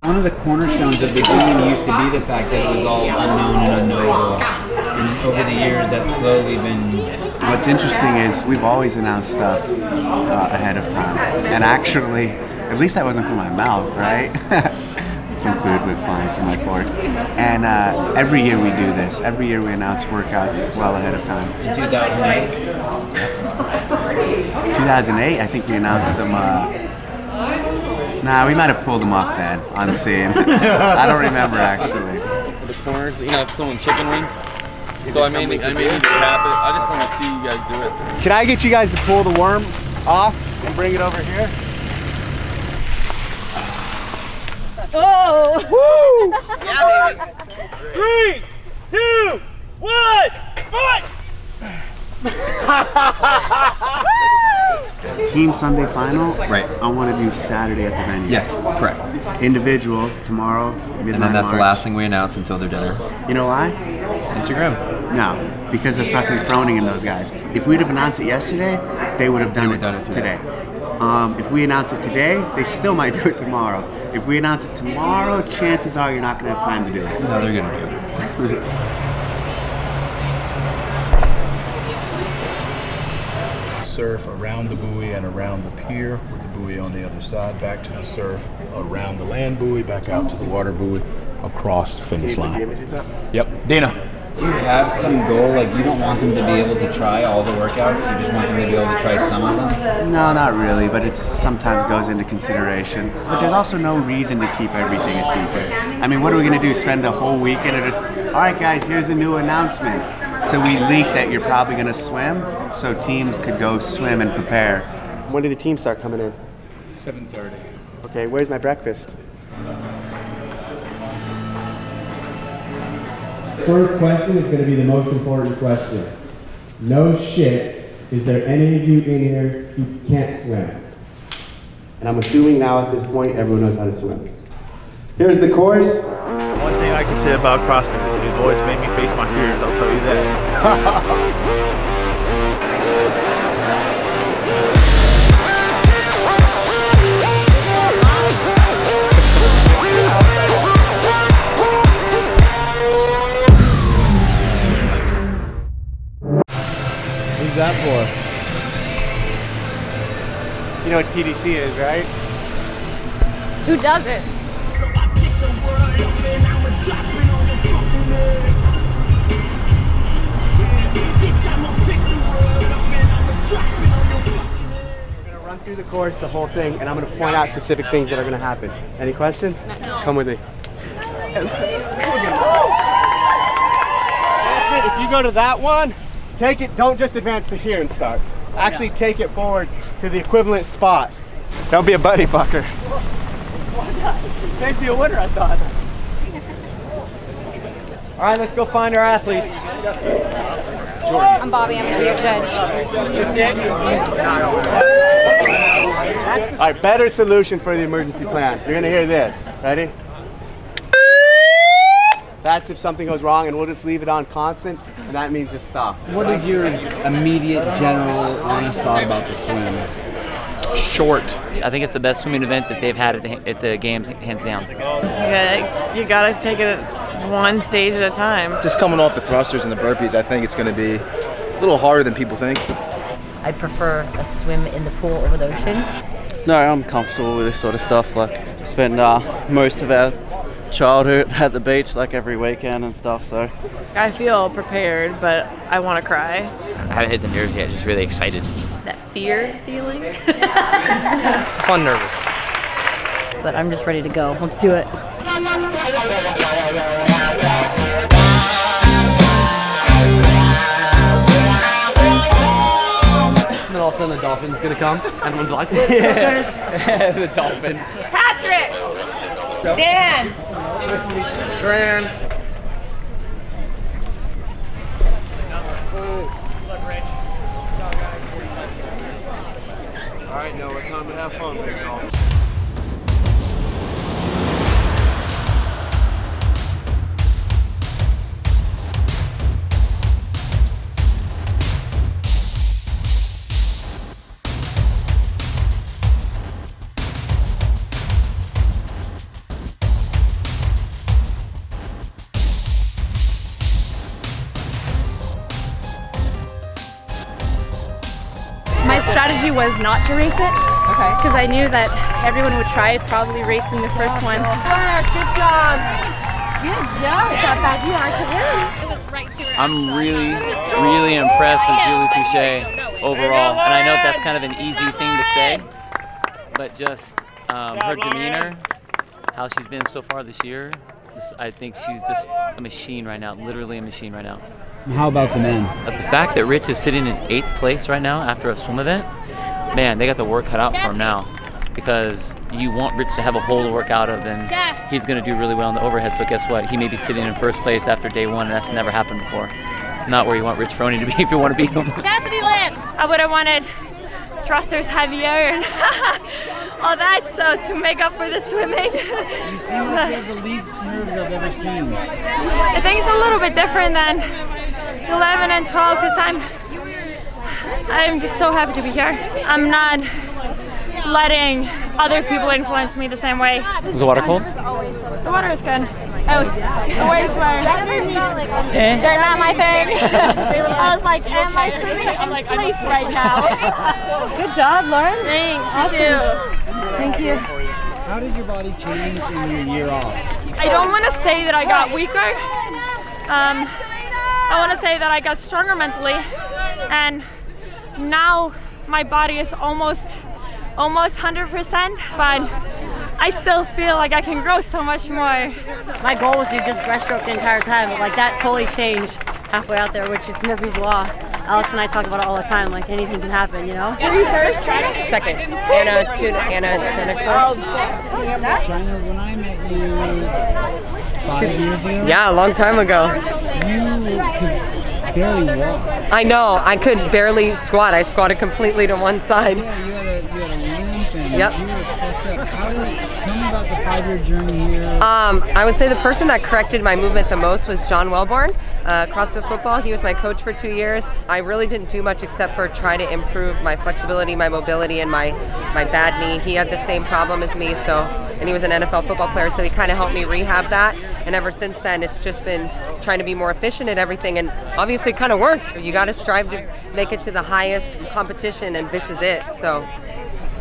One of the cornerstones of the game used to be the fact that it was all unknown and unknowable. And over the years, that's slowly been... What's interesting is we've always announced stuff ahead of time. And actually, at least that wasn't from my mouth, right? Some food went flying from my fork. And every year we do this. Every year we announce workouts well ahead of time. In 2008? 2008, I think we announced them... Nah, we might have pulled them off then, on scene. I don't remember, actually. For the corners, you know, if someone chicken wings. So I may need to cap it. I just want to see you guys do it. Can I get you guys to pull the worm off and bring it over here? Oh! Woo! Yeah, baby. 3, 2, 1, fight! Team Sunday final? Right. I want to do Saturday at the venue. Yes, correct. Individual, tomorrow, midnight And then that's March. the last thing we announce until their dinner. You know why? Instagram. No, because of fucking Froning and those guys. If we'd have announced it yesterday, they would have done it today. If we announce it today, they still might do it tomorrow. If we announce it tomorrow, chances are you're not going to have time to do it. No, they're going to do it. Surf around the buoy and around the pier with the buoy on the other side, back to the surf, around the land buoy, back out to the water buoy, across the finish line. Yep. Dana. Do you have some goal, like you don't want them to be able to try all the workouts, you just want them to be able to try some of them? No, not really, but it sometimes goes into consideration. But there's also no reason to keep everything a secret. I mean, what are we going to do, spend the whole weekend and just, all right guys, here's a new announcement. So we leaked that you're probably going to swim, so teams could go swim and prepare. When do the teams start coming in? 7:30. Okay, where's my breakfast? First question is going to be the most important question. No shit, is there any of you in here who can't swim? And I'm assuming now at this point everyone knows how to swim. Here's the course. One thing I can say about CrossFit, you boys made me face my fears, I'll tell you that. Who's that for? You know what TDC is, right? Who doesn't? We're gonna run through the course, the whole thing, and I'm gonna point out specific things that are gonna happen. Any questions? No. Come with me. If you go to that one, take it, don't just advance to here and start. Actually take it forward to the equivalent spot. Don't be a buddy fucker. Can't be a winner, I thought. All right, let's go find our athletes. I'm Bobby, I'm your judge. All right, better solution for the emergency plan. You're gonna hear this. Ready? That's if something goes wrong, and we'll just leave it on constant, and that means just stop. What is your immediate, general, honest thought about the swim? Short. I think it's the best swimming event that they've had at the games, hands down. Yeah, you gotta take it one stage at a time. Just coming off the thrusters and the burpees, I think it's going to be a little harder than people think. I prefer a swim in the pool over the ocean. No, I'm comfortable with this sort of stuff. Like, spend most of our childhood at the beach, like every weekend and stuff. So I feel prepared, but I want to cry. I haven't hit the nerves yet, just really excited. that fear feeling. Fun, nervous. But I'm just ready to go. Let's do it. And then all of a sudden the dolphin's gonna come, and everyone's like, the dolphin. Patrick! Dan! Dan! Alright, Noah, time to have fun, big dog. My strategy was not to race it. Okay. Because I knew that everyone would try probably racing the first one. Good job. Good job. I'm really impressed with Julie Touché overall. And I know that's kind of an easy thing to say, but just her demeanor, how she's been so far this year, I think she's just a machine right now, literally a machine right now. How about the men? The fact that Rich is sitting in 8th place right now after a swim event, man, they got the work cut out for him now, because you want Rich to have a hole to work out of, and he's going to do really well in the overhead. So guess what? He may be sitting in 1st place after day 1, and that's never happened before. Not where you want Rich Froney to be if you want to beat him. Cassidy lives! I would have wanted thrusters heavier and all that, so to make up for the swimming. You seem like you have the least nerves I've ever seen. I think it's a little bit different than 11 and 12 because I'm just so happy to be here. I'm not letting other people influence me the same way. Is the water cold? The water is good. The waves were, they're not my thing. I was like, am I swimming in place right now? Good job, Lauren. Thanks, Awesome. you too. Thank you. How did your body change in your year off? I don't want to say that I got weaker. I want to say that I got stronger mentally, and now my body is almost 100%, but I still feel like I can grow so much more. My goal was to just breaststroke the entire time, but like that totally changed halfway out there, which it's Murphy's Law. Alex and I talk about it all the time, like anything can happen, you know? Were you first, China? Second. Anna Tinicor. China, when I met you 5 years ago? Yeah, a long time ago. You could barely walk. I know, I could barely squat. I squatted completely to one side. Yeah, you had a limp and Yep. you were fucked up. Tell me about the 5-year journey here. I would say the person that corrected my movement the most was John Wellborn, CrossFit football. He was my coach for 2 years. I really didn't do much except for try to improve my flexibility, my mobility, and my bad knee. He had the same problem as me, and he was an NFL football player, so he kind of helped me rehab that. And ever since then, it's just been trying to be more efficient at everything, and obviously it kind of worked. You got to strive to make it to the highest competition, and this is it. So.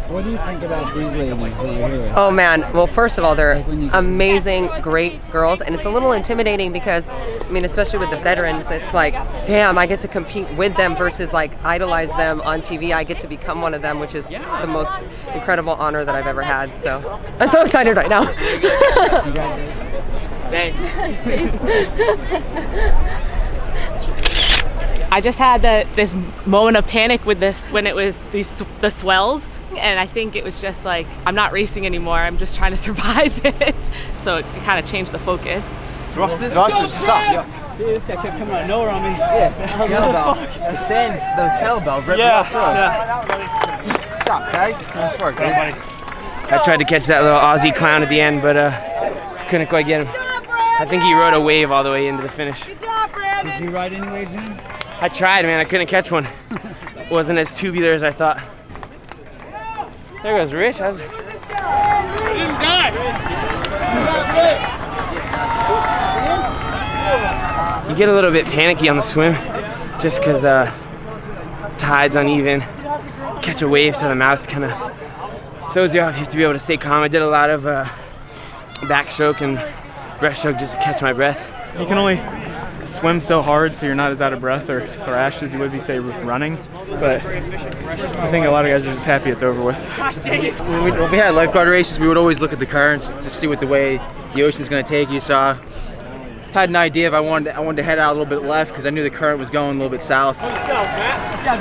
What do you think about these ladies that are here? Oh man, well first of all, they're amazing, great girls, and it's a little intimidating because, I mean, especially with the veterans, it's like, damn, I get to compete with them versus like idolize them on TV. I get to become one of them, which is the most incredible honor that I've ever had. So I'm so excited right now. Thanks. I just had this moment of panic with this when it was the swells, and I think it was just like, I'm not racing anymore, I'm just trying to survive it. So it kind of changed the focus. Thrusters suck. Dude, this guy kept coming out of nowhere on me. Yeah. Kettlebell. The kettlebells right Stop, okay? Nice work, buddy. I tried to catch that little Aussie clown at the end, but couldn't quite get him. I think he rode a wave all the way into the finish. Did you ride any waves in? I tried, man. I couldn't catch one. Wasn't as tubular as I thought. There goes Rich. You get a little bit panicky on the swim, just because tide's uneven. Catch a wave to the mouth kind of throws you off. You have to be able to stay calm. I did a lot of backstroke and breaststroke just to catch my breath. You can only swim so hard so you're not as out of breath or thrashed as you would be, say, with running. But I think a lot of guys are just happy it's over with. When we had lifeguard races, we would always look at the currents to see what the way the ocean's going to take you. So I had an idea if I wanted to head out a little bit left because I knew the current was going a little bit south. Good job,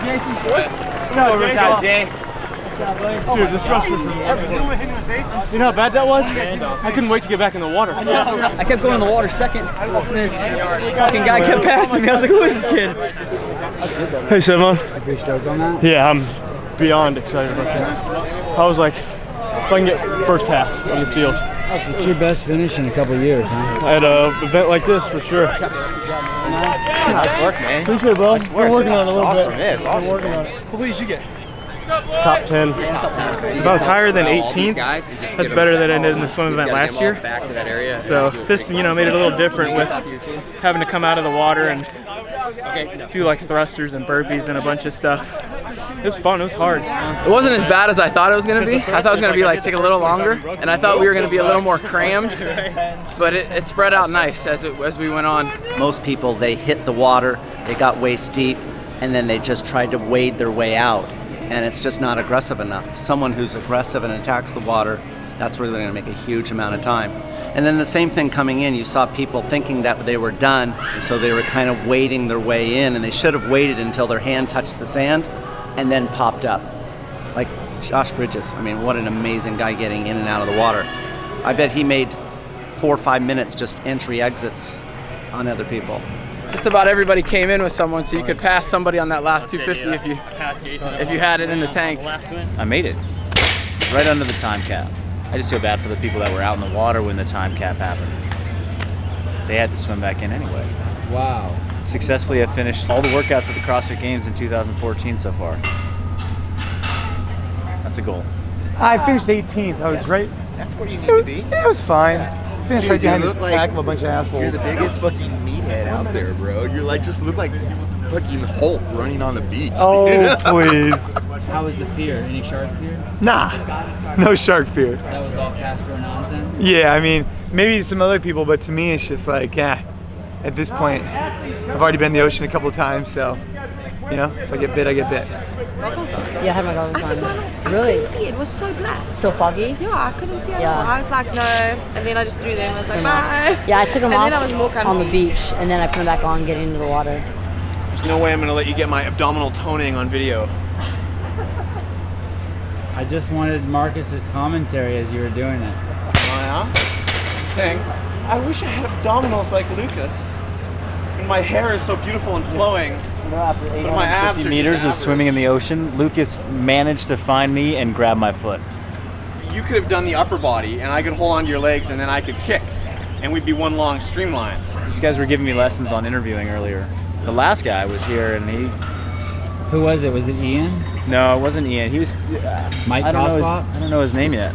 Jason. Good job, Jay. Dude, this rush was You know how bad that was? I couldn't wait to get back in the water. I kept going in the water second. And this fucking guy kept passing me. I was like, who is this kid? Hey, Sevan. Are you stoked on that? Yeah, I'm beyond excited about that. I was like, if I can get first half on the field. It's your best finish in a couple of years, huh? At an event like this, for sure. Nice work, man. Appreciate it, bro. Nice work. We're working on it a little Awesome. bit. Yeah, it's awesome. We're working on it. What did you get? Top 10. If I was higher than 18th, that's better than I did in the swim event last year. So this, made it a little different with having to come out of the water and do like thrusters and burpees and a bunch of stuff. It was fun. It was hard. It wasn't as bad as I thought it was going to be. I thought it was going to be take a little longer, and I thought we were going to be a little more crammed. But it spread out nice as we went on. Most people, they hit the water, they got waist deep, and then they just tried to wade their way out. And it's just not aggressive enough. Someone who's aggressive and attacks the water, that's really going to make a huge amount of time. And then the same thing coming in, you saw people thinking that they were done, and so they were kind of wading their way in, and they should have waited until their hand touched the sand and then popped up. Like Josh Bridges, what an amazing guy getting in and out of the water. I bet he made 4 or 5 minutes just entry exits on other people. Just about everybody came in with someone, so you could pass somebody on that last 250 if you had it in the tank. I made it right under the time cap. I just feel bad for the people that were out in the water when the time cap happened. They had to swim back in anyway. Wow. Successfully have finished all the workouts at the CrossFit Games in 2014 so far. That's a goal. I finished 18th. I was right. That's where you need to be. It was fine. Finished right behind this like pack of a bunch of assholes. You're the biggest fucking meathead out there, bro. You're just look like fucking Hulk running on the beach. Oh, please. How was the fear? Any shark fear? Nah, no shark fear. That was all Castro nonsense? Yeah, maybe some other people, but to me it's just like, at this point, I've already been in the ocean a couple of times, so, if I get bit, I get bit. Yeah, I had my goggles on. I took mine off. Really? I couldn't see it. It was so black. So foggy? Yeah, I couldn't see it. Yeah. I was like, no. And then I just threw them. I was like, bye. Yeah, I took them and off then I was more on the comfy. beach, and then I put them back on getting into the water. There's no way I'm going to let you get my abdominal toning on video. I just wanted Marcus's commentary as you were doing it. Saying, I wish I had abdominals like Lucas. And my hair is so beautiful and flowing. But my abs 50 are meters just of average. swimming in the ocean, Lucas managed to find me and grab my foot. You could have done the upper body, and I could hold onto your legs, and then I could kick. And we'd be one long streamline. These guys were giving me lessons on interviewing earlier. The last guy was here, and he... Who was it? Was it Ian? No, it wasn't Ian. He was... Mike I Koslop? don't know his name yet.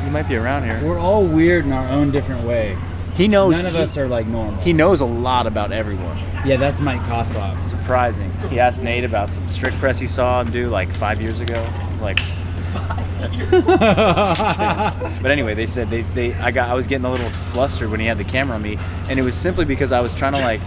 He might be around here. We're all weird in our own different way. He knows... None of us are normal. He knows a lot about everyone. Yeah, that's Mike Koslop. Surprising. He asked Nate about some strict press he saw him do 5 years ago. I was like, 5? But anyway, they said I was getting a little flustered when he had the camera on me, and it was simply because I was trying to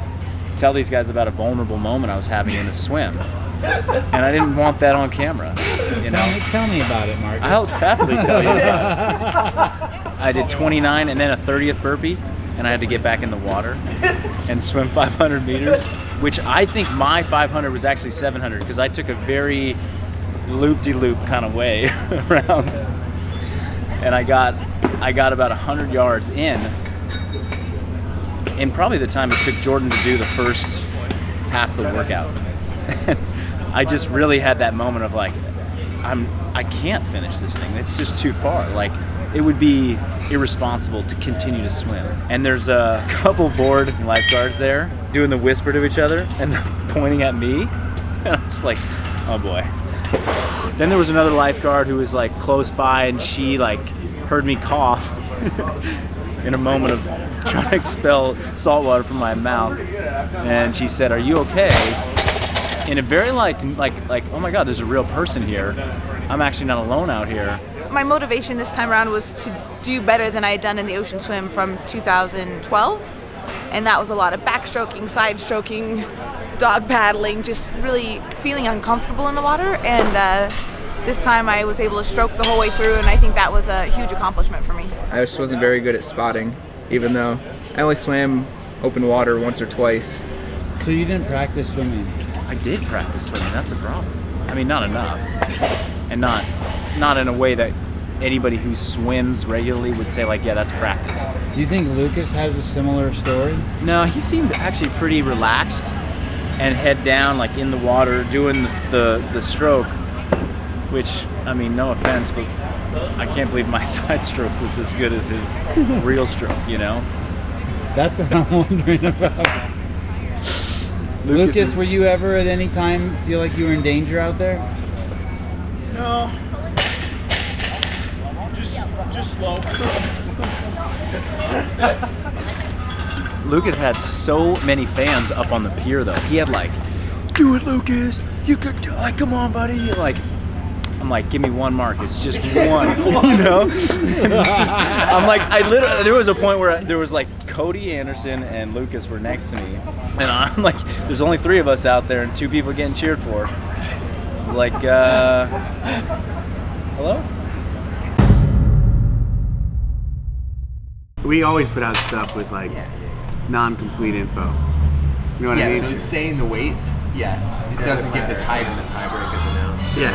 tell these guys about a vulnerable moment I was having in the swim, and I didn't want that on camera. Tell me about it, Marcus. I'll happily tell you about it. I did 29 and then a 30th burpee, and I had to get back in the water and swim 500 meters, which I think my 500 was actually 700 because I took a very loop-de-loop kind of way around, and I got about 100 yards in probably the time it took Jordan to do the first half of the workout. I just really had that moment of I can't finish this thing. It's just too far. It would be irresponsible to continue to swim. And there's a couple bored lifeguards there doing the whisper to each other and pointing at me. And I'm just like, oh boy. Then there was another lifeguard who was close by, and she heard me cough in a moment of trying to expel salt water from my mouth. And she said, "Are you okay?" In a very oh my God, there's a real person here. I'm actually not alone out here. My motivation this time around was to do better than I had done in the ocean swim from 2012. And that was a lot of backstroking, side stroking, dog paddling, just really feeling uncomfortable in the water. And this time I was able to stroke the whole way through, and I think that was a huge accomplishment for me. I just wasn't very good at spotting, even though I only swam open water once or twice. So you didn't practice swimming? I did practice swimming, that's a problem. I mean, not enough. And not in a way that anybody who swims regularly would say, like, yeah, that's practice. Do you think Lucas has a similar story? No, he seemed actually pretty relaxed and head down, like in the water, doing the stroke, which, I mean, no offense, but I can't believe my side stroke was as good as his real stroke, you know? That's what I'm wondering about. Lucas, were you ever at any time feel like you were in danger out there? No. Just slow. Lucas had so many fans up on the pier, though. He had like, do it, Lucas. You could do it. Come on, buddy. Like, I'm like, give me one mark. It's just one, you know? I'm like, there was a point where there was like Cody Anderson and Lucas were next to me. And I'm like, there's only 3 of us out there and 2 people getting cheered for. I was like, hello? We always put out stuff with like non-complete info. You know what I mean? So saying the weights, it doesn't give the type and the tiebreakers announced. Yeah.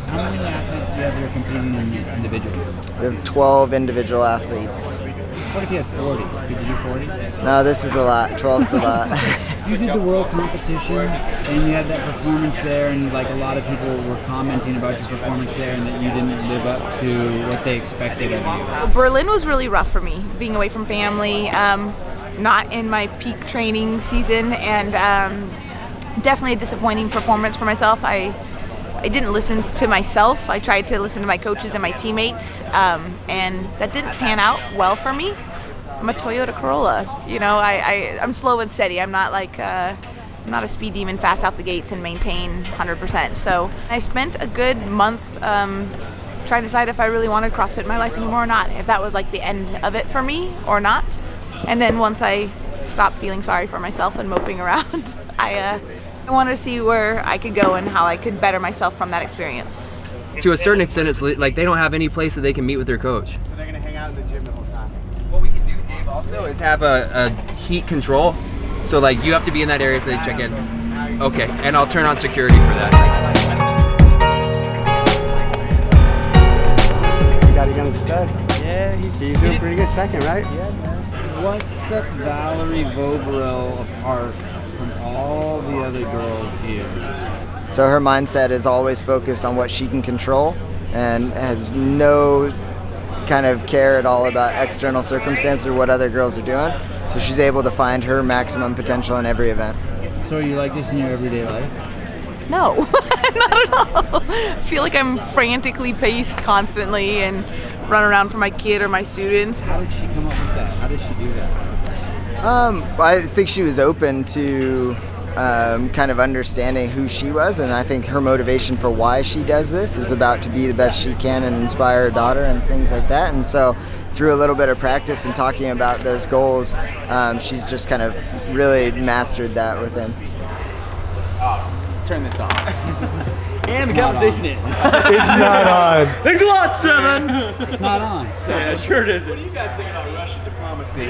How many athletes do you have that are competing in individuals? We have 12 individual athletes. What if you had 40? Could you do 40? No, this is a lot. 12's a lot. You did the world competition and you had that performance there, and like a lot of people were commenting about your performance there and that you didn't live up to what they expected of you. Berlin was really rough for me, being away from family, not in my peak training season, and definitely a disappointing performance for myself. I didn't listen to myself. I tried to listen to my coaches and my teammates, and that didn't pan out well for me. I'm a Toyota Corolla. You know, I'm slow and steady. I'm not like I'm not a speed demon, fast out the gates and maintain 100%. So I spent a good month trying to decide if I really wanted CrossFit in my life anymore or not, if that was like the end of it for me or not. And then once I stopped feeling sorry for myself and moping around, I wanted to see where I could go and how I could better myself from that experience. To a certain extent, it's like they don't have any place that they can meet with their coach. So they're going to hang out in the gym the whole time. What we can do, Dave, also is have a heat control. So like you have to be in that area so they check in. Okay, and I'll turn on security for that. You got a young stud. Yeah, he's doing pretty good second, right? Yeah, man. What sets Valerie Vobril apart from all the other girls here? So her mindset is always focused on what she can control and has no kind of care at all about external circumstances or what other girls are doing. So she's able to find her maximum potential in every event. So are you like this in your everyday life? No, not at all. I feel like I'm frantically paced constantly and run around for my kid or my students. How did she come up with that? How did she do that? I think she was open to kind of understanding who she was, and I think her motivation for why she does this is about to be the best she can and inspire her daughter and things like that. And so through a little bit of practice and talking about those goals, she's just kind of really mastered that within. Turn this off. And the conversation ends. It's not on. Thanks a lot, Sevan. It's not on. Yeah, sure it isn't. What do you guys think about Russian diplomacy?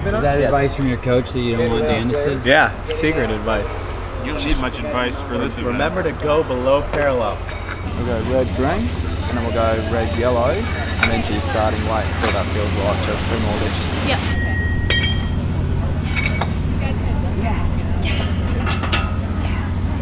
Is that advice from your coach that you don't want Dan to see? Yeah, secret advice. You don't need much advice for this event. Remember to go below parallel. We'll go red green, and then we'll go red yellow, and then she's starting white, so that feels like just 3 more ditches. Yep.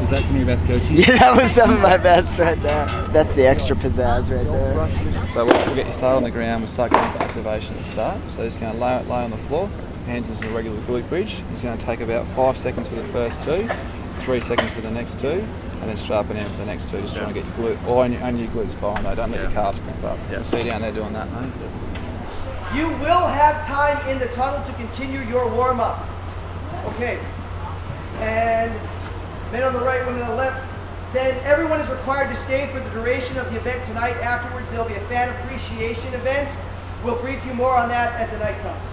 Was that some of your best coaching? Yeah, that was some of my best right there. That's the extra pizzazz right there. So we'll get you started on the ground. We'll start going to activation at the start. So just going to lay on the floor, hands into the regular glute bridge. It's going to take about 5 seconds for the first 2, 3 seconds for the next 2, and then strap it in for the next 2. Just trying to get your glute, or only your glutes fine though. Don't let your calves cramp up. You see down there doing that, mate. You will have time in the tunnel to continue your warm-up. Okay. And men on the right, women on the left. Then everyone is required to stay for the duration of the event tonight. Afterwards, there'll be a fan appreciation event. We'll brief you more on that as the night comes.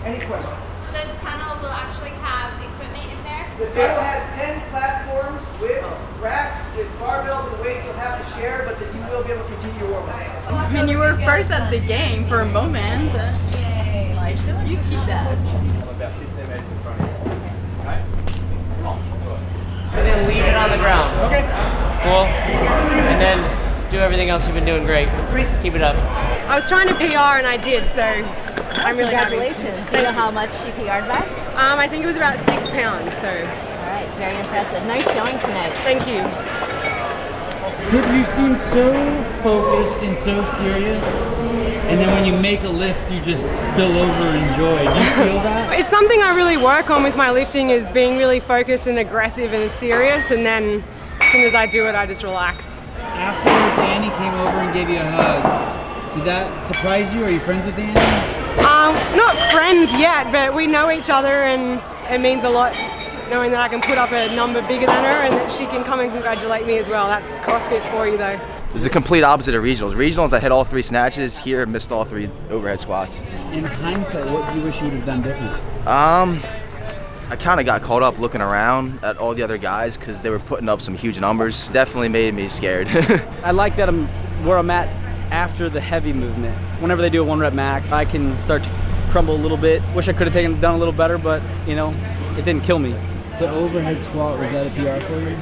Any questions? The tunnel will actually have equipment in there? The tunnel has 10 platforms with racks, with barbells and weights you'll have to share, but that you will be able to continue your warm-up. I mean, you were first at the game for a moment. Like, you keep that. And then leave it on the ground. Okay. Cool. And then do everything else you've been doing great. Keep it up. I was trying to PR and I did, so I'm really Congratulations. Do you know how much you PR'd by? I think it was about 6 pounds, so. All right, very impressive. Nice showing tonight. Thank you. You seem so focused and so serious, and then when you make a lift, you just spill over and joy. Do you feel that? It's something I really work on with my lifting, is being really focused and aggressive and serious, and then as soon as I do it, I just relax. After Annie came over and gave you a hug, did that surprise you? Are you friends with Annie? Not friends yet, but we know each other, and it means a lot knowing that I can put up a number bigger than her and that she can come and congratulate me as well. That's CrossFit for you, though. It's the complete opposite of regionals. Regionals, I hit all 3 snatches. Here, missed all 3 overhead squats. In hindsight, what do you wish you would have done different? I kind of got caught up looking around at all the other guys because they were putting up some huge numbers. Definitely made me scared. I like that I'm where I'm at after the heavy movement. Whenever they do a 1 rep max, I can start to crumble a little bit. Wish I could have done a little better, but you know, it didn't kill me. The overhead squat, was that a PR for you?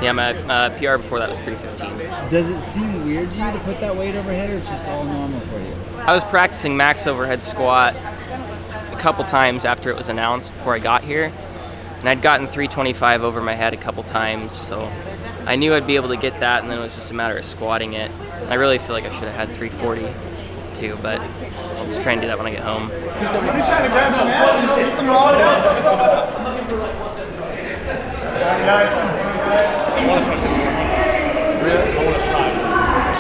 Yeah, my PR before that was 315. Does it seem weird to you to put that weight overhead, or it's just all normal for you? I was practicing max overhead squat a couple times after it was announced before I got here, and I'd gotten 325 over my head a couple times, so I knew I'd be able to get that, and then it was just a matter of squatting it. I really feel like I should have had 340 too, but I'll just try and do that when I get home.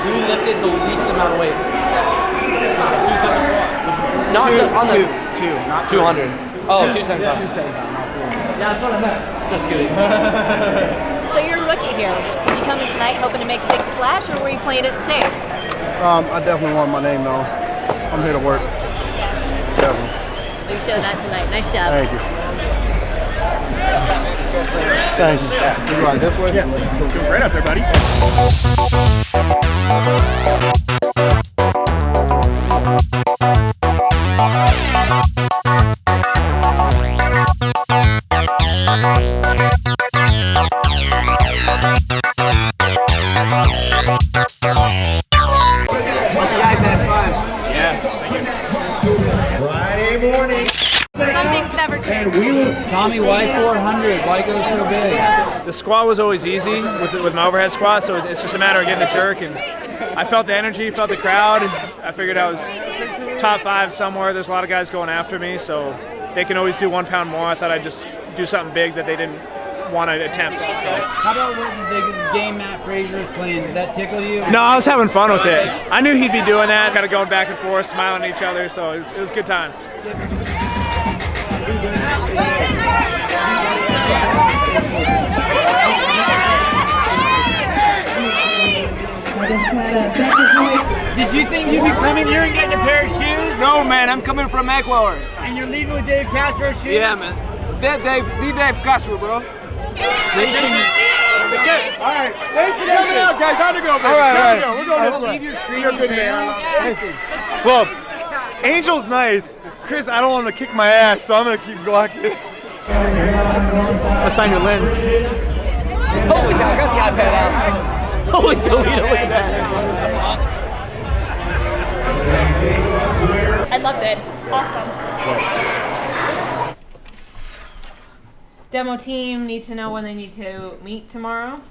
Who lifted the least amount of weight? 275. Not on the not 200. Oh, 275. 275. Yeah, that's what I meant. Just kidding. So you're a rookie here. Did you come in tonight hoping to make a big splash, or were you playing it safe? I definitely want my name known. I'm here to work. Definitely. You showed that tonight. Nice job. Thank you. Thank you. You going this way? Yeah. Right up there, buddy. Friday morning. Some things never change. Tommy, why 400? Why go so big? The squat was always easy with my overhead squat, so it's just a matter of getting the jerk. And I felt the energy, felt the crowd. I figured I was top 5 somewhere. There's a lot of guys going after me, so they can always do 1 pound more. I thought I'd just do something big that they didn't want to attempt. So. How about what the game Matt Fraser was playing? Did that tickle you? No, I was having fun with it. I knew he'd be doing that, kind of going back and forth, smiling at each other, so it was good times. Did you think you'd be coming here and getting a pair of shoes? No, man, I'm coming from Ecuador. And you're leaving with Dave Castro's shoes? Yeah, man. Dave Castro, bro. All right, thanks for coming out, guys. Time to go, baby. All right. We're going to leave your screen. You're good, man. Well, Angel's nice. Chris, I don't want him to kick my ass, so I'm going to keep blocking. I'll sign your lens. Holy cow, I got the iPad out. Holy Toledo, look at that. I loved it. Awesome. Demo team needs to know when they need to meet tomorrow.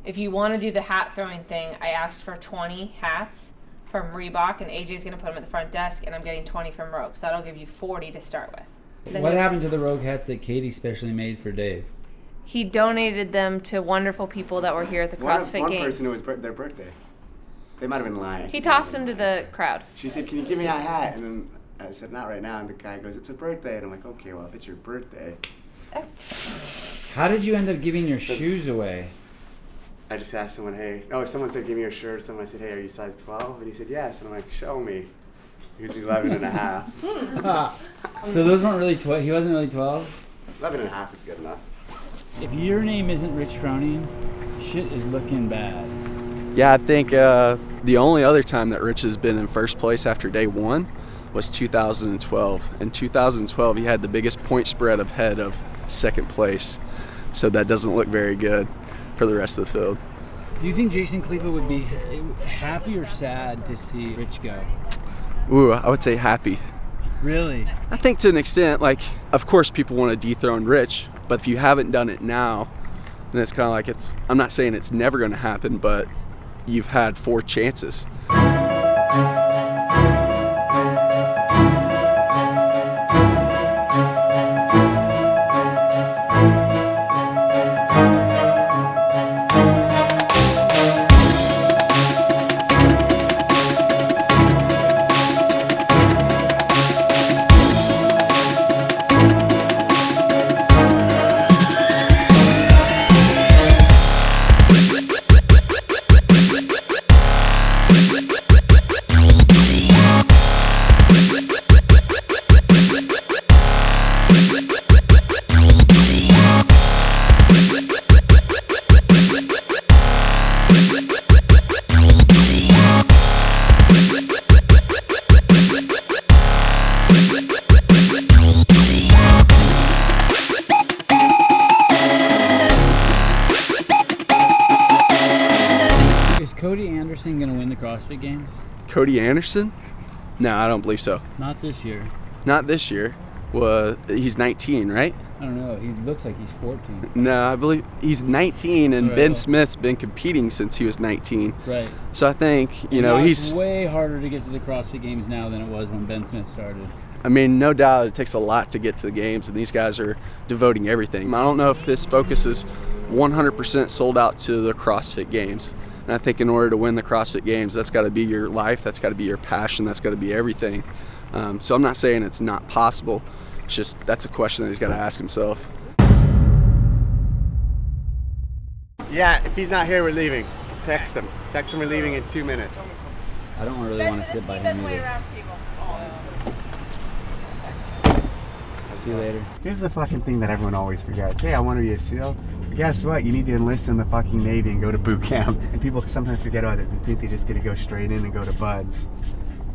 If you want to do the hat throwing thing, I asked for 20 hats from Reebok, and AJ's going to put them at the front desk, and I'm getting 20 from Rogue. So that'll give you 40 to start with. Then What happened to the Rogue hats that Katie specially made for Dave? He donated them to wonderful people that were here at the CrossFit One Games. person, it was their birthday. They might have been lying. He tossed them to the crowd. She said, "Can you give me a hat?" And then I said, "Not right now." And the guy goes, "It's a birthday." And I'm like, "Okay, well, if it's your birthday." How did you end up giving your shoes away? I just asked someone, hey, someone said, give me your shirt. Someone said, hey, are you size 12? And he said, yes. And I'm like, show me. He was 11 and a half. So those weren't really 12. He wasn't really 12? 11 and a half is good enough. If your name isn't Rich Froning, shit is looking bad. Yeah, I think the only other time that Rich has been in first place after day one was 2012. In 2012, he had the biggest point spread ahead of second place. So that doesn't look very good for the rest of the field. Do you think Jason Khalifa would be happy or sad to see Rich go? Ooh, I would say happy. Really? I think to an extent, like, of course people want to dethrone Rich, but if you haven't done it now, then it's kind of like I'm not saying it's never going to happen, but you've had 4 chances. Going to win the CrossFit Games? Cody Anderson? No, I don't believe so. Not this year. Not this year. Well, he's 19, right? I don't know. He looks like he's 14. No, I believe he's 19, and Right. Ben Smith's been competing since he was 19. Right. So I think, It's way harder to get to the CrossFit Games now than it was when Ben Smith started. I mean, no doubt it takes a lot to get to the games, and these guys are devoting everything. I don't know if this focus is 100% sold out to the CrossFit Games. And I think in order to win the CrossFit Games, that's got to be your life, that's got to be your passion, that's got to be everything. So I'm not saying it's not possible. It's just that's a question that he's got to ask himself. Yeah, if he's not here, we're leaving. Text him. Text him we're leaving in 2 minutes. I don't really want to sit by him either. See you later. Here's the fucking thing that everyone always forgets. Hey, I want to be a SEAL. But guess what? You need to enlist in the fucking Navy and go to boot camp. And people sometimes forget about it. They think they just get to go straight in and go to buds.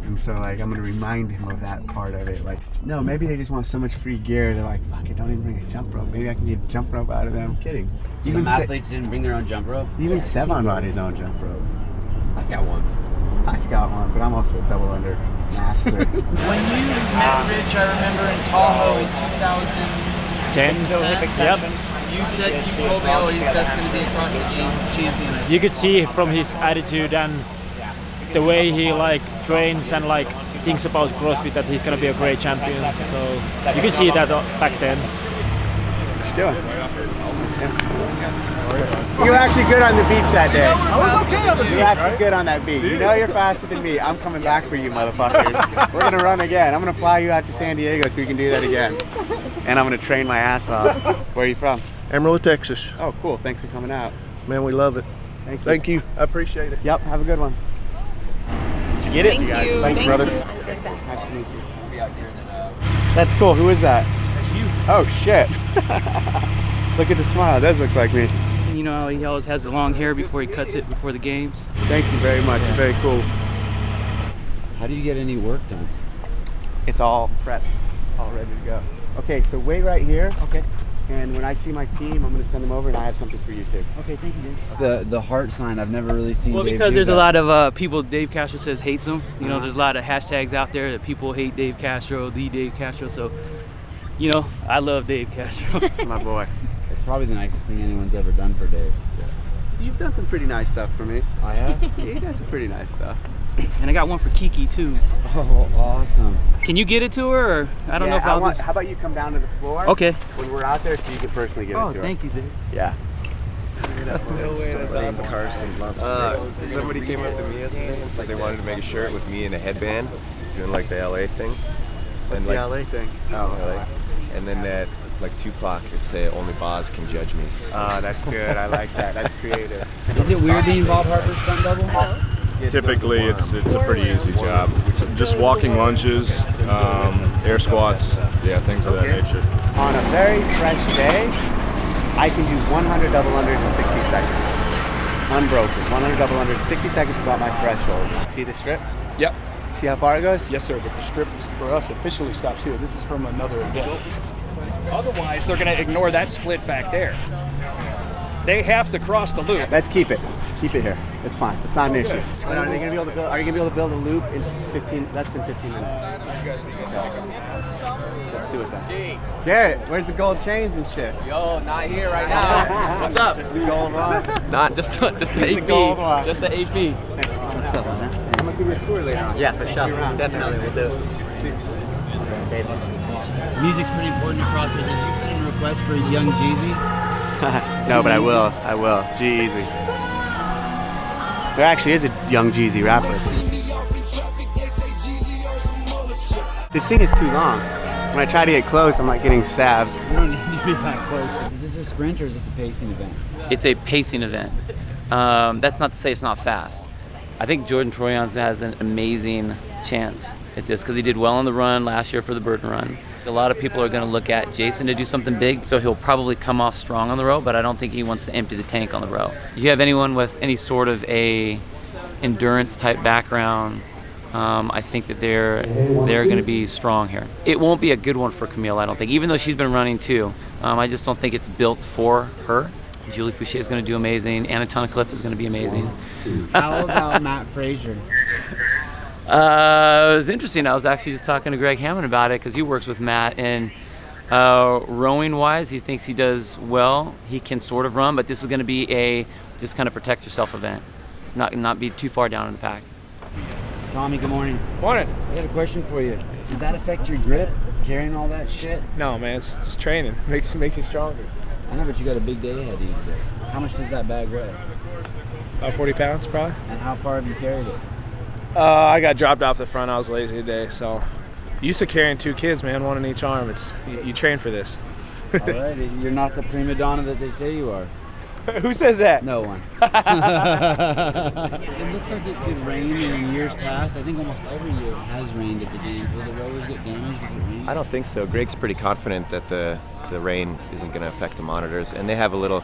And so, like, I'm going to remind him of that part of it. Like, no, maybe they just want so much free gear. They're like, fuck it, don't even bring a jump rope. Maybe I can get a jump rope out of them. I'm kidding. Even Some athletes didn't bring their own jump rope. Even Sevan brought his own jump rope. I've got one. I've got one, but I'm also a double under master. When you met Rich, I remember in Tahoe in 2010. Yep. You said you told me, that's going to be a CrossFit champion. You could see from his attitude and the way he trains and thinks about CrossFit that he's going to be a great champion. So you could see that back then. What you doing? You were actually good on the beach that day. You were actually good on that beach. You know you're faster than me. I'm coming back for you, motherfuckers. We're going to run again. I'm going to fly you out to San Diego so we can do that again. And I'm going to train my ass off. Where are you from? Amarillo, Texas. Oh, cool. Thanks for coming out. Man, we love it. Thank you. I appreciate it. Yep, have a good one. Did you get it, you guys? Thanks, brother. Nice to meet you. That's cool. Who is that? That's you. Oh, shit. Look at the smile. It does look like me. You know, he always has the long hair before he cuts it before the games. Thank you very much. You're very cool. How do you get any work done? It's all prepped, all ready to go. Okay, so wait right here. Okay. And when I see my team, I'm going to send them over, and I have something for you too. Okay, thank you, Dave. The heart sign, I've never really seen. Well, Dave because do there's that. a lot of people Dave Castro says hates him. You know, there's a lot of hashtags out there that people hate Dave Castro, the Dave Castro. So, you know, I love Dave Castro. That's my boy. It's probably the nicest thing anyone's ever done for Dave. You've done some pretty nice stuff for me. I have? Yeah, you've done some pretty nice stuff. And I got one for Kiki too. Oh, awesome. Can you get it to her, or I don't know if I'll how about you come down to the floor? Okay. When we're out there, so you can personally get it to her. Oh, thank you, Dave. Yeah. No way, that's awesome. Carson loves somebody came up to me yesterday and said they wanted to make a shirt with me in a headband, doing like the LA thing. What's and the LA thing? Oh, LA. And then that like Tupac, it'd say only Boz can judge me. Oh, that's good. I like that. That's creative. Is it weird being Bob Harper's stunt double? Typically, it's a pretty easy job. Just walking lunges, air squats, yeah, things of that nature. On a very fresh day, I can do 100 double unders in 60 seconds. Unbroken. 100 double unders, 60 seconds is about my threshold. See the strip? Yep. See how far it goes? Yes, sir, but the strip for us officially stops here. This is from another event. Otherwise, they're going to ignore that split back there. They have to cross the loop. Let's keep it. Keep it here. It's fine. It's not an issue. But are you going to be able to build a loop in less than 15 minutes? Let's do it then. Garrett, where's the gold chains and shit? Yo, not here right now. What's up? Just the gold one? Not just the AP. gold one. Just the AP. What's up, man? I'm going to give you a tour later on. Yeah, for sure. Definitely, we'll do it. Music's pretty important to CrossFit. Did you put in a request for Young Jeezy? No, but I will. G-Eazy. There actually is a Young Jeezy rapper. This thing is too long. When I try to get close, I'm like getting stabbed. You don't need to be that close. Is this a sprint or is this a pacing event? It's a pacing event. That's not to say it's not fast. I think Jordan Troyans has an amazing chance at this because he did well on the run last year for the Burton Run. A lot of people are going to look at Jason to do something big, so he'll probably come off strong on the row, but I don't think he wants to empty the tank on the row. You have anyone with any sort of a endurance type background, I think that they're going to be strong here. It won't be a good one for Camille, I don't think, even though she's been running too. I just don't think it's built for her. Julie Fouché is going to do amazing. Anna Tunnicliffe is going to be amazing. How about Matt Fraser? It was interesting. I was actually just talking to Greg Hammond about it because he works with Matt, and rowing-wise, he thinks he does well. He can sort of run, but this is going to be a just kind of protect yourself event, not be too far down in the pack. Tommy, good morning. Morning. I got a question for you. Does that affect your grip, carrying all that shit? No, man, it's just training. Makes you stronger. I know, but you got a big day ahead of you today. How much does that bag weigh? About 40 pounds, probably. And how far have you carried it? I got dropped off the front. I was lazy today, so used to carrying 2 kids, man, one in each arm. It's you train for this. All right, you're not the prima donna that they say you are. Who says that? No one. It looks like it could rain in years past. I think almost every year it has rained at the games. Will the rowers get damaged if it rains? I don't think so. Greg's pretty confident that the rain isn't going to affect the monitors, and they have a little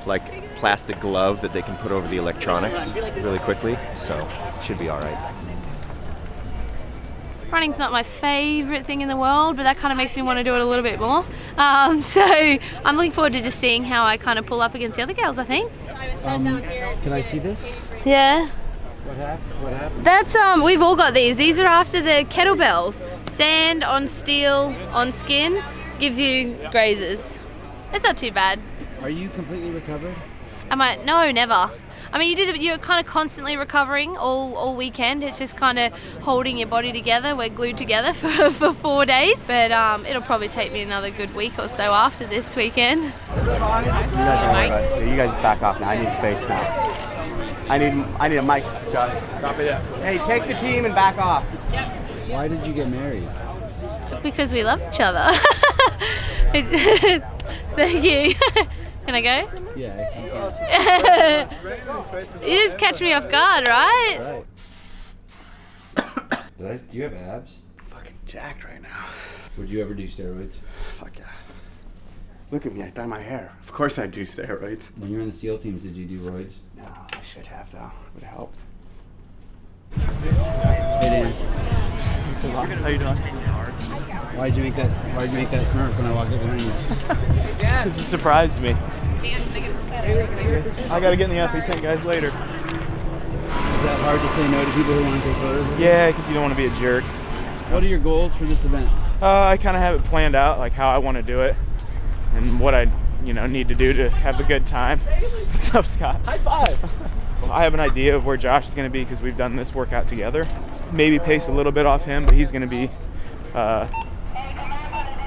like plastic glove that they can put over the electronics really quickly, so it should be all right. Running's not my favourite thing in the world, but that kind of makes me want to do it a little bit more. So I'm looking forward to just seeing how I kind of pull up against the other girls, I think. Can I see this? Yeah. What happened? That's we've all got these. These are after the kettlebells. Sand on steel on skin gives you grazes. It's not too bad. Are you completely recovered? No, never. I mean, you're kind of constantly recovering all weekend. It's just kind of holding your body together. We're glued together for 4 days, but it'll probably take me another good week or so after this weekend. You guys back off now. I need space now. I need a mic, Chuck. Copy that. Hey, take the team and back off. Why did you get married? Because we love each other. Thank you. Can I go? Yeah. You just catch me off guard, right? Do you have abs? Fucking jacked right now. Would you ever do steroids? Fuck yeah. Look at me, I dye my hair. Of course I do steroids. When you were in the SEAL teams, did you do roids? No, I should have though. Would have helped. Hey Dan. How you doing? Why'd you make that smirk when I walked up behind you? It just surprised me. I gotta get in the athlete tent, guys, later. Is that hard to say no to people who want to take photos with you? Yeah, because you don't want to be a jerk. What are your goals for this event? I kind of have it planned out, like how I want to do it, and what I, need to do to have a good time. What's up, Scott? High five. Well, I have an idea of where Josh is going to be because we've done this workout together. Maybe pace a little bit off him, but he's going to be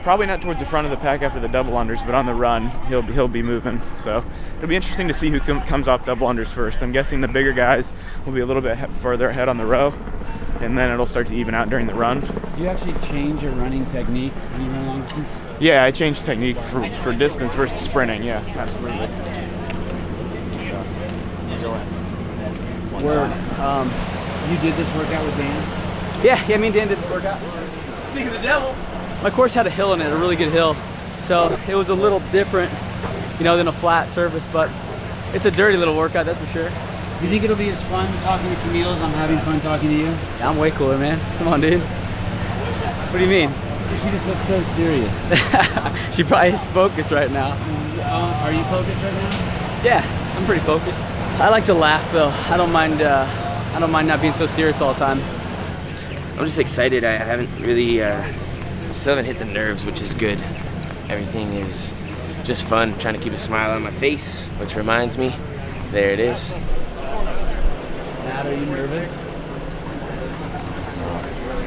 probably not towards the front of the pack after the double unders, but on the run he'll be moving. So it'll be interesting to see who comes off double unders first. I'm guessing the bigger guys will be a little bit further ahead on the row. and then it'll start to even out during the run. Do you actually change your running technique when you run long distance? Yeah, I changed technique for distance versus sprinting. Yeah, absolutely. Word. You did this workout with Dan? Yeah, me and Dan did this workout. Speaking of the devil, my course had a hill in it, a really good hill. So it was a little different, than a flat surface, but it's a dirty little workout, that's for sure. Do you think it'll be as fun talking to Camille as I'm having fun talking to you? Yeah, I'm way cooler, man. Come on, dude. What do you mean? She just looks so serious. She probably is focused right now. Are you focused right now? Yeah, I'm pretty focused. I like to laugh though. I don't mind not being so serious all the time. I'm just excited. I haven't really, still haven't hit the nerves, which is good. Everything is just fun, trying to keep a smile on my face, which reminds me, there it is. Matt, are you nervous?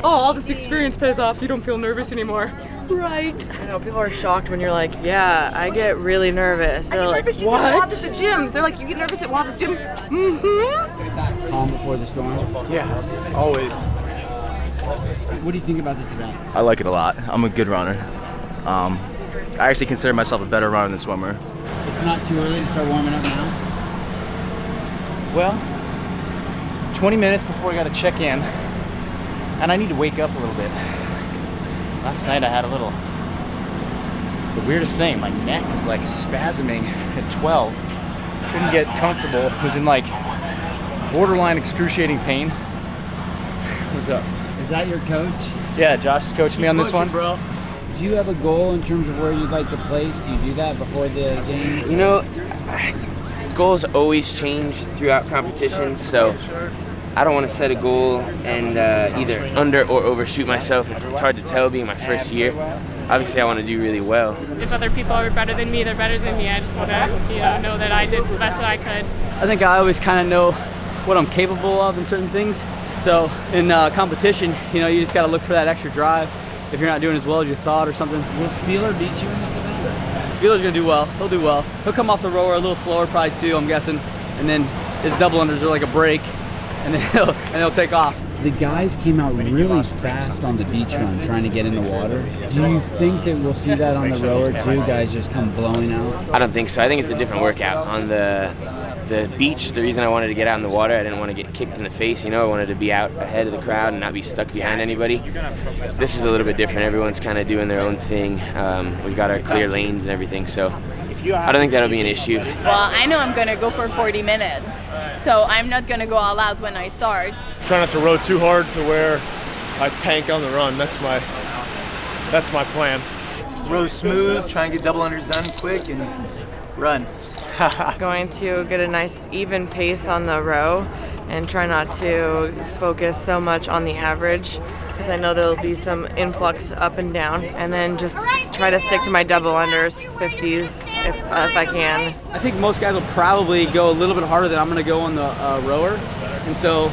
Oh, all this experience pays off. You don't feel nervous anymore. Right. I know, people are shocked when you're like, yeah, I get really nervous. They're like, nervous what? Just at the gym. They're like, you get nervous at the gym? Mm-hmm. Calm before the storm? Yeah, always. What do you think about this event? I like it a lot. I'm a good runner. I actually consider myself a better runner than swimmer. It's not too early to start warming up now? Well, 20 minutes before I got to check in, and I need to wake up a little bit. Last night I had the weirdest thing. My neck was like spasming at 12. Couldn't get comfortable. Was in like borderline excruciating pain. What's up? Is that your coach? Yeah, Josh has coached me on this one. Bro. Do you have a goal in terms of where you'd like to place? Do you do that before the games? Goals always change throughout competitions, so I don't want to set a goal and either under or overshoot myself. It's hard to tell being my first year. Obviously, I want to do really well. If other people are better than me, they're better than me. I just want to, know that I did the best that I could. I think I always kind of know what I'm capable of in certain things. So in competition, you just got to look for that extra drive. If you're not doing as well as you thought or something. Will Spieler beat you in this event? Spieler's gonna do well. He'll do well. He'll come off the rower a little slower, probably too, I'm guessing. And then his double unders are like a break, and then he'll take off. The guys came out really fast on the beach run, trying to get in the water. Do you think that we'll see that on the rower too? Guys just come blowing out? I don't think so. I think it's a different workout. On the beach, the reason I wanted to get out in the water, I didn't want to get kicked in the face, I wanted to be out ahead of the crowd and not be stuck behind anybody. This is a little bit different. Everyone's kind of doing their own thing. We've got our clear lanes and everything, so I don't think that'll be an issue. Well, I know I'm going to go for 40 minutes, so I'm not going to go all out when I start. Try not to row too hard to where I tank on the run. That's my plan. Row smooth, try and get double unders done quick, and run. Going to get a nice even pace on the row and try not to focus so much on the average because I know there'll be some influx up and down, and then just try to stick to my double unders, 50s if I can. I think most guys will probably go a little bit harder than I'm going to go on the rower, and so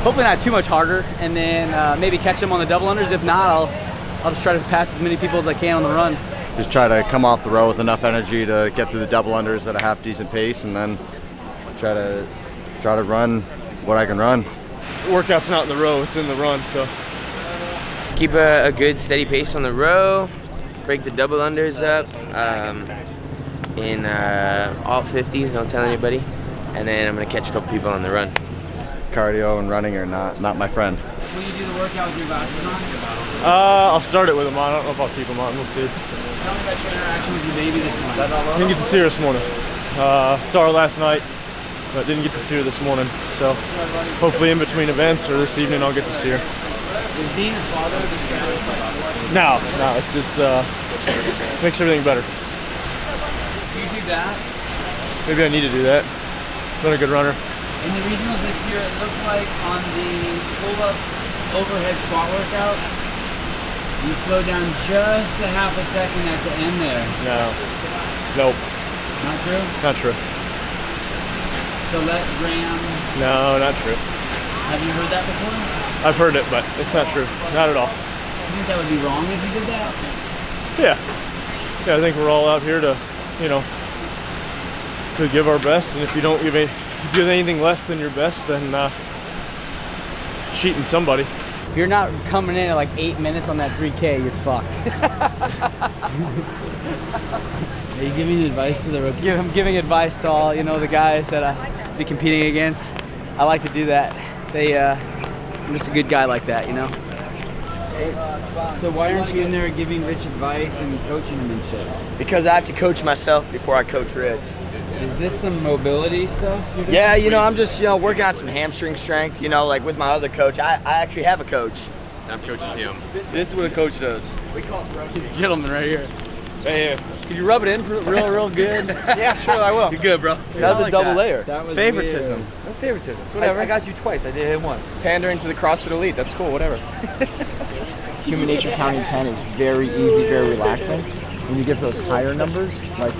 hopefully not too much harder, and then maybe catch them on the double unders. If not, I'll just try to pass as many people as I can on the run. Just try to come off the row with enough energy to get through the double unders at a half decent pace, and then try to run what I can run. The workout's not in the row, it's in the run, so. Keep a good steady pace on the row, break the double unders up in all 50s, don't tell anybody, and then I'm going to catch a couple people on the run. Cardio and running are not my friend. Will you do the workout with your glasses on? I'll start it with them on. I don't know if I'll keep them on, we'll see. Tell me about your interaction with your baby this morning. Didn't get to see her this morning. Saw her last night, but didn't get to see her this morning. So hopefully in between events or this evening I'll get to see her. Is being a father No, it's makes everything better. Do you do that? Maybe I need to do that. Been a good runner. In the regionals this year, it looked like on the pull-up overhead squat workout, you slowed down just a half a second at the end there. Nope. Not true? Not true. So let Graham... No, not true. Have you heard that before? I've heard it, but it's not true. Not at all. You think that would be wrong if you did that? Yeah, I think we're all out here to, to give our best, and if you don't give anything less than your best, then cheating somebody. If you're not coming in at like 8 minutes on that 3K, you're fucked. Are you giving advice to the rookies? I'm giving advice to all, the guys that I be competing against. I like to do that. I'm just a good guy like that, So why aren't you in there giving Rich advice and coaching him and shit? Because I have to coach myself before I coach Rich. Is this some mobility stuff? Yeah, I'm just, working on some hamstring strength, like with my other coach. I actually have a coach. I'm coaching him. This is what a coach does. We call it this gentleman right here. Right here. Can you rub it in real good? Yeah, sure, I will. You're good, bro. That was a double layer. That was favoritism. weird. No favoritism. It's whatever. I got you twice. I did him once. Pandering to the CrossFit elite. That's cool, whatever. Human nature counting 10 is very easy, very relaxing. When you give those higher numbers, like,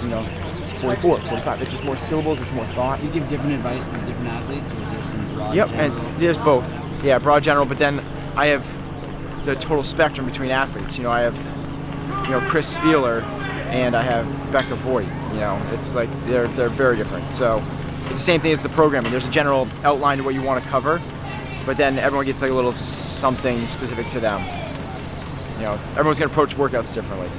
44, 45, it's just more syllables, it's more thought. You give different advice to the different athletes, or is there some broad Yep, general? and there's both. Yeah, broad general, but then I have the total spectrum between athletes. I have, Chris Spieler, and I have Becca Voigt. It's like they're very different. So it's the same thing as the programming. There's a general outline to what you want to cover, but then everyone gets like a little something specific to them. Everyone's gonna approach workouts differently.